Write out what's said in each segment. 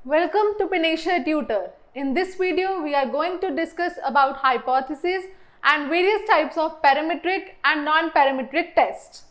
Welcome to Panisha Tutor. In this video, we are going to discuss about hypotheses and various types of parametric and non-parametric tests.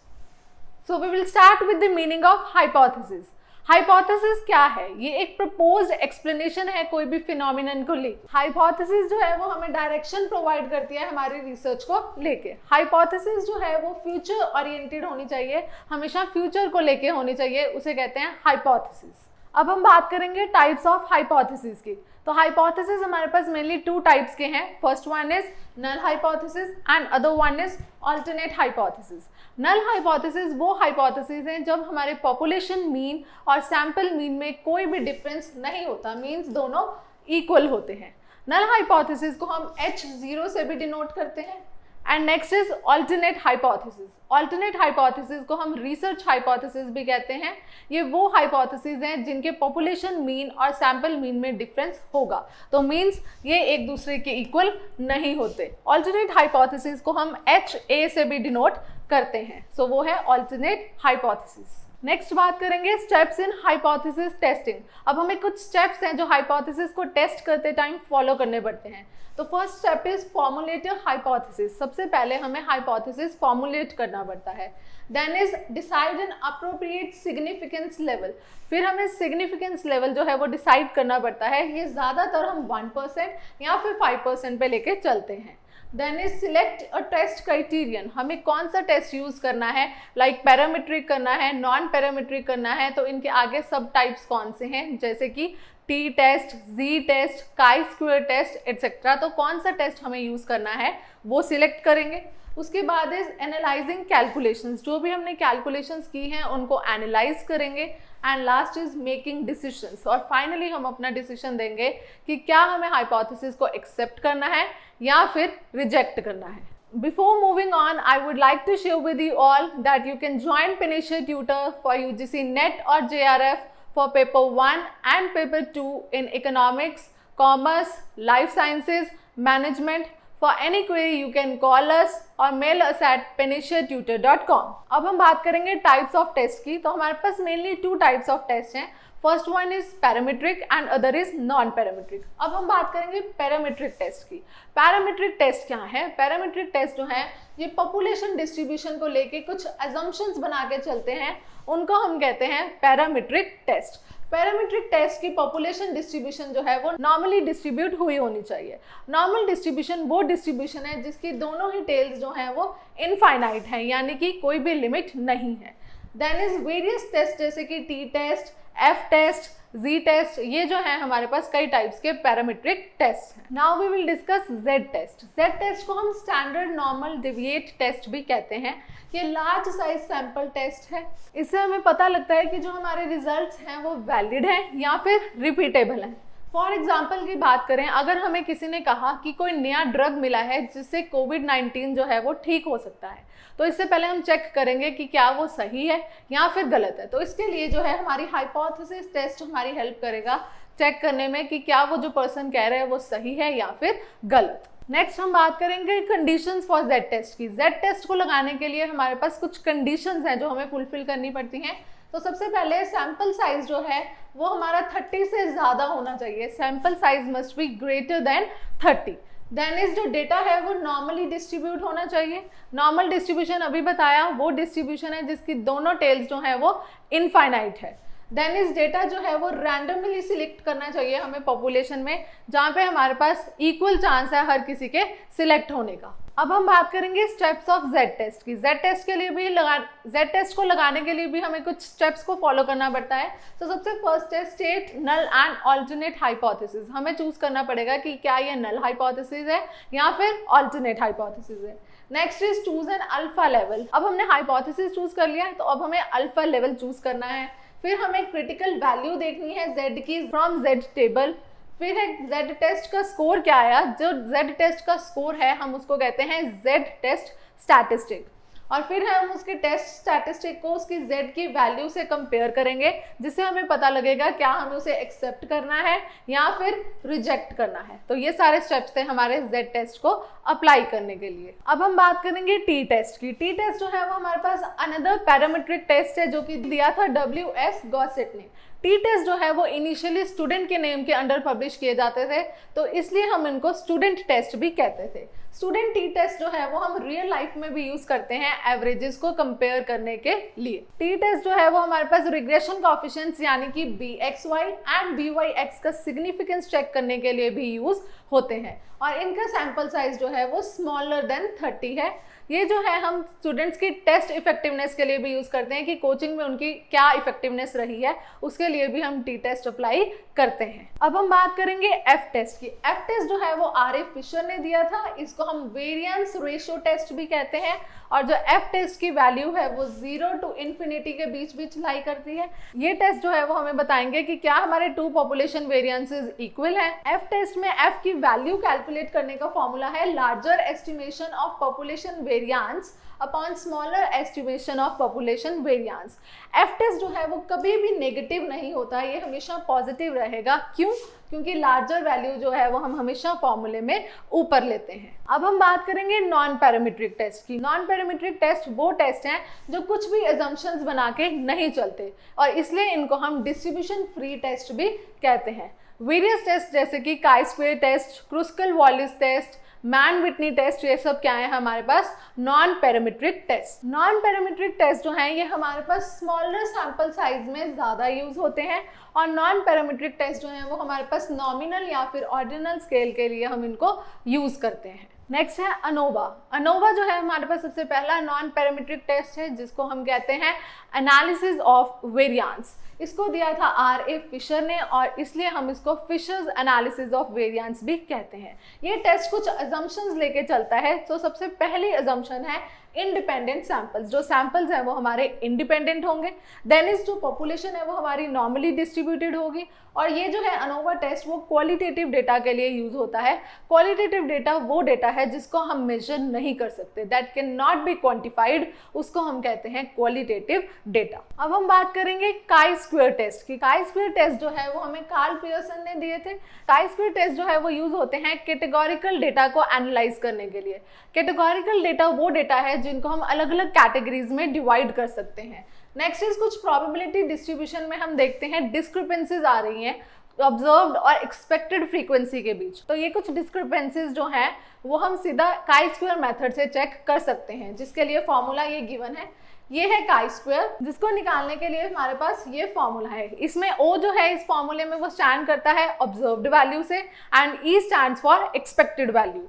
So we will start with the meaning of hypothesis. Hypothesis क्या है? ये एक proposed explanation है कोई भी phenomenon को लेकर। Hypothesis जो है वो हमें डायरेक्शन प्रोवाइड करती है हमारी रिसर्च को लेके। हाइपोथेसिस जो है वो फ्यूचर ओरिएंटेड होनी चाहिए, हमेशा फ्यूचर को लेके होनी चाहिए, उसे कहते हैं हाइपोथेसिस। अब हम बात करेंगे टाइप्स ऑफ हाइपोथेसिस की। तो हाइपोथेसिस हमारे पास मेनली टू टाइप्स के हैं। First one is null hypothesis and other one is alternate hypothesis. Null hypothesis वो हाइपोथेसिस हैं जब हमारे पॉपुलेशन मीन और सैंपल मीन में कोई भी डिफरेंस नहीं होता, मीन्स दोनों इक्वल होते हैं। नल हाइपोथेसिस को हम H0 से भी डिनोट करते हैं। And next is alternate hypothesis. Alternate hypothesis को हम रिसर्च हाइपोथेसिस भी कहते हैं। ये वो हाइपोथेसिस हैं जिनके पॉपुलेशन मीन और सैंपल मीन में डिफरेंस होगा, तो मीन्स ये एक दूसरे के इक्वल नहीं होते। अल्टरनेट हाइपोथेसिस को हम HA से भी डिनोट करते हैं। सो वो है अल्टरनेट हाइपोथेसिस। नेक्स्ट बात करेंगे स्टेप्स इन हाइपोथेसिस टेस्टिंग। अब हमें कुछ स्टेप्स हैं जो हाइपोथेसिस को टेस्ट करते टाइम फॉलो करने पड़ते हैं। तो first step is formulate hypothesis. सबसे पहले हमें हाइपोथेसिस फॉर्मुलेट करना पड़ता है। Then is decide an appropriate significance level. फिर हमें सिग्निफिकेंस लेवल जो है वो डिसाइड करना पड़ता है। ये ज़्यादातर हम 1% या फिर 5% पे लेके चलते हैं। Then is select a test criterion. हमें कौन सा टेस्ट यूज करना है, लाइक पैरामीट्रिक करना है, नॉन पैरामीट्रिक करना है, तो इनके आगे सब टाइप्स कौन से हैं, जैसे कि T test, G test, chi square test etcetera. तो कौन सा टेस्ट हमें यूज करना है वो सिलेक्ट करेंगे। उसके बाद इज एनालाइजिंग कैलकुलेशंस। जो भी हमने कैलकुलेशंस की हैं उनको एनालाइज करेंगे। And last is making decisions. और फाइनली हम अपना डिसीजन देंगे कि क्या हमें हाइपोथेसिस को एक्सेप्ट करना है या फिर रिजेक्ट करना है। Before moving on, I would like to share with you all that you can join Panisha Tutor for UGC NET or JRF for paper 1 and paper 2 in economics, commerce, life sciences, management. For any query you can call us or mail us at panishaTutor.com. अब हम बात करेंगे types of test की। तो हमारे पास mainly two types of test हैं। First one is parametric and other is non parametric. अब हम बात करेंगे पैरामीट्रिक टेस्ट की। पैरामीट्रिक टेस्ट क्या है? पैरामीट्रिक टेस्ट जो है ये पॉपुलेशन डिस्ट्रीब्यूशन को लेके कुछ अजम्पशंस बना के चलते हैं, उनको हम कहते हैं पैरामीट्रिक टेस्ट। पैरामीट्रिक टेस्ट की पॉपुलेशन डिस्ट्रीब्यूशन जो है वो नॉर्मली डिस्ट्रीब्यूट हुई होनी चाहिए। नॉर्मल डिस्ट्रीब्यूशन वो डिस्ट्रीब्यूशन है जिसकी दोनों ही टेल्स जो हैं वो इनफाइनाइट हैं, यानी कि कोई भी लिमिट नहीं है। देन इज वेरियस टेस्ट जैसे कि T test, F test, G test, ये जो है हमारे पास कई टाइप्स के पैरामीट्रिक टेस्ट हैं। Now we will discuss Z test. Z test को हम स्टैंडर्ड नॉर्मल डेविएट टेस्ट भी कहते हैं। ये लार्ज साइज सैंपल टेस्ट है। इससे हमें पता लगता है कि जो हमारे रिजल्ट्स हैं वो वैलिड हैं या फिर रिपीटेबल हैं। फॉर एग्जाम्पल की बात करें, अगर हमें किसी ने कहा कि कोई नया ड्रग मिला है जिससे कोविड-19 जो है वो ठीक हो सकता है, तो इससे पहले हम चेक करेंगे कि क्या वो सही है या फिर गलत है। तो इसके लिए जो है हमारी हाइपोथेसिस टेस्ट हमारी हेल्प करेगा चेक करने में कि क्या वो जो पर्सन कह रहे हैं वो सही है या फिर गलत। नेक्स्ट हम बात करेंगे कंडीशंस फॉर जेड टेस्ट की। जेड टेस्ट को लगाने के लिए हमारे पास कुछ कंडीशंस हैं जो हमें फुलफिल करनी पड़ती हैं। तो सबसे पहले सैंपल साइज जो है वो हमारा 30 से ज़्यादा होना चाहिए। Sample size must be greater than 30। Then is जो डेटा है वो नॉर्मली डिस्ट्रीब्यूट होना चाहिए। नॉर्मल डिस्ट्रीब्यूशन अभी बताया वो डिस्ट्रीब्यूशन है जिसकी दोनों टेल्स जो है वो इनफाइनाइट है। देन इस डेटा जो है वो रैंडमली सिलेक्ट करना चाहिए हमें पॉपुलेशन में, जहाँ पे हमारे पास इक्वल चांस है हर किसी के सिलेक्ट होने का। अब हम बात करेंगे स्टेप्स ऑफ जेड टेस्ट की। जेड टेस्ट के लिए भी जेड टेस्ट को लगाने के लिए भी हमें कुछ स्टेप्स को फॉलो करना पड़ता है। तो सबसे फर्स्ट है state null and alternate hypothesis. हमें चूज करना पड़ेगा कि क्या ये नल हाइपोथेसिस है या फिर अल्टरनेट हाइपोथेसिस है। Next is choose an alpha level. अब हमने हाइपोथेसिस चूज कर लिया है तो अब हमें अल्फा लेवल चूज करना है। फिर हमें क्रिटिकल वैल्यू देखनी है जेड की फ्रॉम जेड टेबल। फिर है जेड टेस्ट का स्कोर क्या आया। जो जेड टेस्ट का स्कोर है हम उसको कहते हैं जेड टेस्ट स्टैटिस्टिक। और फिर हम उसके टेस्ट स्टैटिस्टिक को उसकी जेड की वैल्यू से कंपेयर करेंगे, जिससे हमें पता लगेगा क्या हमें उसे एक्सेप्ट करना है या फिर रिजेक्ट करना है। तो ये सारे स्टेप्स थे हमारे जेड टेस्ट को अप्लाई करने के लिए। अब हम बात करेंगे टी टेस्ट की। टी टेस्ट जो है वो हमारे पास अनदर पैरामीट्रिक टेस्ट है जो कि दिया था WS गॉसेट ने। टी टेस्ट जो है वो इनिशियली स्टूडेंट के नेम के अंडर पब्लिश किए जाते थे, तो इसलिए हम इनको स्टूडेंट टेस्ट भी कहते थे। स्टूडेंट टी टेस्ट जो है वो हम रियल लाइफ में भी यूज करते हैं एवरेजेस को कंपेयर करने के लिए। टी टेस्ट जो है वो हमारे पास रिग्रेशन कोएफिशिएंट्स यानी कि BXY एंड BYX का सिग्निफिकेंस चेक करने के लिए भी यूज होते हैं, और इनका सैंपल साइज जो है वो स्मॉलर देन 30 है। ये जो है हम स्टूडेंट्स की टेस्ट इफेक्टिवनेस के लिए भी यूज करते हैं कि कोचिंग में उनकी क्या इफेक्टिवनेस रही है, उसके लिए भी हम टी टेस्ट अप्लाई करते हैं। अब हम बात करेंगे एफ टेस्ट की। एफ टेस्ट जो है वो R.A. फिशर ने दिया था, इसको हम वेरिएंस रेशियो टेस्ट भी कहते हैं, और जो एफ टेस्ट की वैल्यू है वो 0 to ∞ के बीच लाई करती है। ये टेस्ट जो है वो हमें बताएंगे कि क्या हमारे टू पॉपुलेशन वेरिएंसेस इक्वल है। एफ टेस्ट में एफ की वैल्यू कैलकुलेट करने का फॉर्मूला है larger estimation of population variance upon smaller estimation of population variance. F test जो है वो कभी भी नेगेटिव नहीं होता, ये हमेशा पॉजिटिव रहेगा। क्यों? क्योंकि लार्जर वैल्यू जो है वो हम हमेशा फॉर्मूले में ऊपर लेते हैं। अब हम बात करेंगे नॉन पैरामीट्रिक टेस्ट की। नॉन पैरामीट्रिक टेस्ट वो टेस्ट हैं जो कुछ भी अजम्पशंस बना के नहीं चलते, और इसलिए इनको हम डिस्ट्रीब्यूशन फ्री टेस्ट भी कहते हैं। वेरियस टेस्ट जैसे कि chi square test, Kruskal Wallis test, Mann Whitney test, ये सब क्या है हमारे पास non parametric test. Non parametric test जो हैं ये हमारे पास स्मॉलर सैंपल साइज में ज़्यादा यूज होते हैं, और नॉन पैरामीट्रिक टेस्ट जो हैं वो हमारे पास नॉमिनल या फिर ऑर्डिनल स्केल के लिए हम इनको यूज करते हैं। नेक्स्ट है अनोवा। अनोवा जो है हमारे पास सबसे पहला नॉन पैरामीट्रिक टेस्ट है, जिसको हम कहते हैं एनालिसिस ऑफ वेरिएंस। इसको दिया था R.A. फिशर ने, और इसलिए हम इसको फिशर्स एनालिसिस ऑफ वेरिएंस भी कहते हैं। ये टेस्ट कुछ अजम्पशंस लेके चलता है। तो सबसे पहली अजम्पशन है इंडिपेंडेंट सैंपल्स। जो सैंपल्स हैं वो हमारे इंडिपेंडेंट होंगे। देन इज जो पॉपुलेशन है वो हमारी नॉर्मली डिस्ट्रीब्यूटेड होगी, और ये जो है अनोवा टेस्ट वो क्वालिटेटिव डेटा के लिए यूज होता है। क्वालिटेटिव डेटा वो डेटा है जिसको हम मेजर नहीं कर सकते, that can not be quantified, उसको हम कहते हैं क्वालिटेटिव डेटा। अब हम बात करेंगे काई-स्क्वेयर टेस्ट की। काई-स्क्वेयर टेस्ट जो है वो हमें कार्ल पियर्सन ने दिए थे। काई-स्क्वेयर टेस्ट जो है वो यूज होते हैं कैटेगोरिकल डेटा को एनालाइज करने के लिए। कैटेगोरिकल डेटा वो डेटा है जिनको हम अलग अलग कैटेगरीज में डिवाइड कर सकते हैं। नेक्स्ट इज कुछ प्रोबेबिलिटी डिस्ट्रीब्यूशन में हम देखते हैं डिस्क्रिपेंसीज आ रही हैं ऑब्जर्व्ड और एक्सपेक्टेड फ्रीक्वेंसी के बीच। तो ये कुछ डिस्क्रिपेंसीज जो हैं वो हम सीधा काई-स्क्वेयर मेथड से चेक कर सकते हैं, जिसके लिए फॉर्मूला ये गिवन है। ये है काई-स्क्वेयर, जिसको निकालने के लिए हमारे पास ये फॉर्मूला है। इसमें O जो है इस फॉर्मूले में वो स्टैंड करता है ऑब्जर्व्ड वैल्यू से, and E stands for expected value.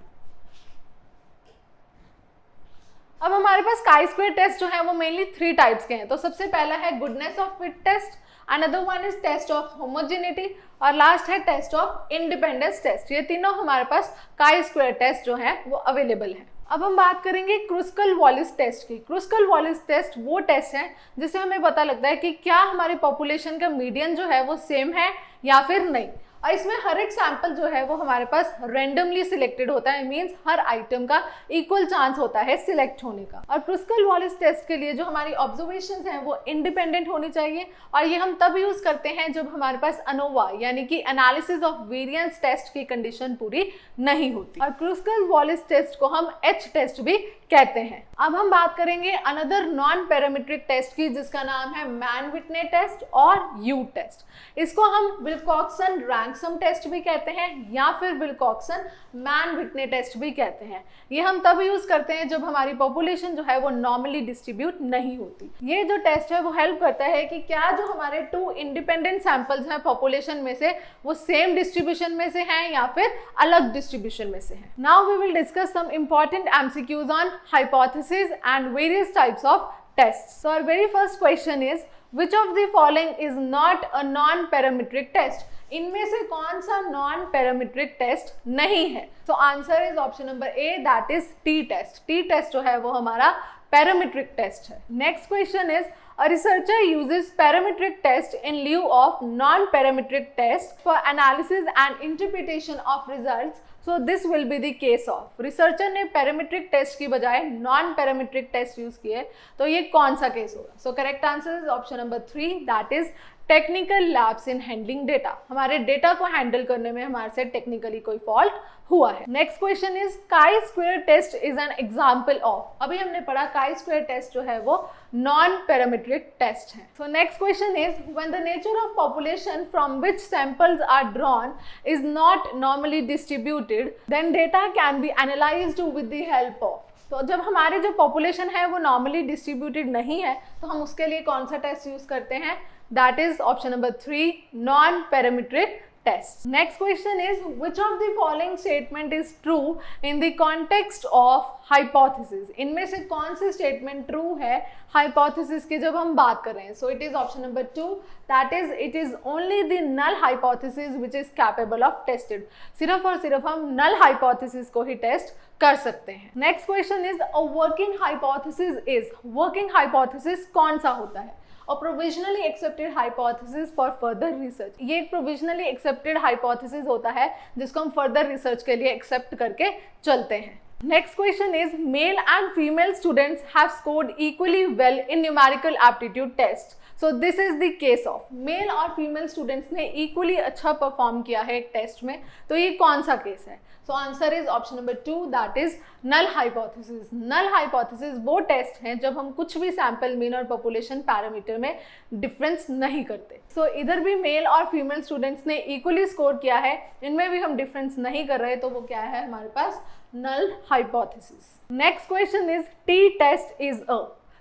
अब हमारे पास काई-स्क्वेयर टेस्ट जो है वो मेनली 3 टाइप्स के हैं। तो सबसे पहला है goodness of fit test, another one is test of homogeneity, और लास्ट है टेस्ट ऑफ इंडिपेंडेंस टेस्ट। ये तीनों हमारे पास काई-स्क्वेयर टेस्ट जो है वो अवेलेबल है। अब हम बात करेंगे क्रुस्कल-वालिस टेस्ट की। क्रुस्कल-वालिस टेस्ट वो टेस्ट है जिससे हमें पता लगता है कि क्या हमारी पॉपुलेशन का मीडियन जो है वो सेम है या फिर नहीं, और इसमें हर एक सैंपल जो है वो हमारे पास रेंडमली सिलेक्टेड होता है। मींस हर आइटम का इक्वल चांस होता है सिलेक्ट होने का। और क्रुस्कल-वालिस टेस्ट के लिए जो हमारी ऑब्जर्वेशंस हैं वो इंडिपेंडेंट होनी चाहिए, और ये हम तब यूज करते हैं जब हमारे पास अनोवा यानी कि एनालिसिस ऑफ वेरिएंस टेस्ट की कंडीशन पूरी नहीं होती। और क्रुस्कल-वालिस टेस्ट को हम H टेस्ट भी कहते हैं। अब हम बात करेंगे अनदर नॉन पैरामीट्रिक टेस्ट की, जिसका नाम है मैन विटने टेस्ट और यू टेस्ट। इसको हम विल्कॉक्सन रैंसम टेस्ट भी कहते हैं, या फिर विल्कॉक्सन मैन विटने टेस्ट भी कहते हैं। ये हम तब यूज करते हैं जब हमारी पॉपुलेशन जो है वो नॉर्मली डिस्ट्रीब्यूट नहीं होती। ये जो टेस्ट है वो हेल्प करता है कि क्या जो हमारे 2 इंडिपेंडेंट सैंपल्स हैं पॉपुलेशन में से वो सेम डिस्ट्रीब्यूशन में से हैं या फिर अलग डिस्ट्रीब्यूशन में से हैं। Now we will discuss some important MCQs on hypothesis and various types of tests. So our very first question is, which of the following is not a non-parametric test? इनमें से कौन सा नॉन पैरामीट्रिक टेस्ट नहीं है? तो answer is option number A, that is T test. T test जो है वो हमारा पैरामीट्रिक टेस्ट है। Next question is, a researcher uses parametric test in lieu of non-parametric test for analysis and interpretation of results. So this will be the case of, researcher ने parametric test की बजाय non-parametric test use किए, तो ये कौन सा case होगा? So correct answer is option number 3, that is technical lapse in handling data, हमारे डेटा को हैंडल करने में हमारे से टेक्निकली कोई फॉल्ट हुआ है। Next question is chi square test is an example of, अभी हमने पढ़ा काई स्क्वायर टेस्ट जो है वो नॉन पैरामीट्रिक टेस्ट है। So next question is when the nature of population from which samples are drawn is not normally distributed then data can be analysed with the help of, तो जब हमारे जो population है वो normally distributed नहीं है तो हम उसके लिए कौन सा टेस्ट यूज करते हैं, that is option number 3 non parametric test. Next question is which of the following statement is true in the context of hypothesis, इनमें से कौन सी स्टेटमेंट ट्रू है हाइपोथेसिस की जब हम बात कर रहे हैं। So it is option number 2 that is it is only the null hypothesis which is capable of tested, सिर्फ और सिर्फ हम नल हाइपोथेसिस को ही टेस्ट कर सकते हैं। Next question is a working hypothesis is, working hypothesis कौन सा होता है, और provisionally accepted hypothesis for further research, ये एक प्रोविजनली एक्सेप्टेड हाइपोथेसिस होता है जिसको हम फर्दर रिसर्च के लिए एक्सेप्ट करके चलते हैं। Next question is male and female students have scored equally well in numerical aptitude test, so this is the case of male और फीमेल स्टूडेंट्स ने इक्वली अच्छा परफॉर्म किया है एक टेस्ट में, तो ये कौन सा केस है। So answer is option number 2 that is null hypothesis. Null hypothesis वो टेस्ट हैं जब हम कुछ भी सैंपल मीन और पॉपुलेशन पैरामीटर में डिफरेंस नहीं करते। सो इधर भी मेल और फीमेल स्टूडेंट्स ने इक्वली स्कोर किया है, इनमें भी हम डिफरेंस नहीं कर रहे, तो वो क्या है हमारे पास null hypothesis. Next question is T test is a,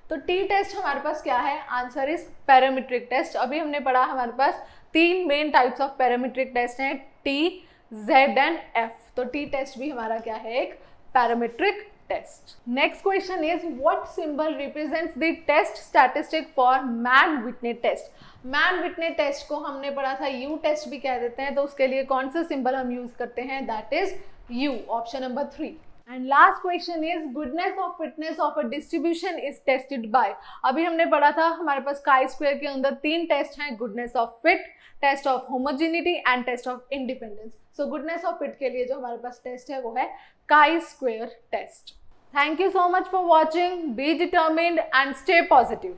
तो टी टेस्ट हमारे पास क्या है, आंसर इज पैरामीट्रिक टेस्ट। अभी हमने पढ़ा हमारे पास 3 main types of parametric test हैं, टी, जेड एंड एफ, तो टी टेस्ट भी हमारा क्या है, एक parametric test. Next question is what symbol represents the test statistic for Mann Whitney test. Mann Whitney test को हमने पढ़ा था यू टेस्ट भी कह देते हैं, तो उसके लिए कौन सा सिंबल हम यूज करते हैं, that is you, option number 3। And last question is goodness of fitness of a distribution is tested by, अभी हमने पढ़ा था हमारे पास काई स्क्वायर के अंदर 3 टेस्ट हैं, goodness of fit, test of homogeneity and test of independence. So goodness of fit के लिए जो हमारे पास टेस्ट है वो है chi square test. Thank you so much for watching, be determined and stay positive.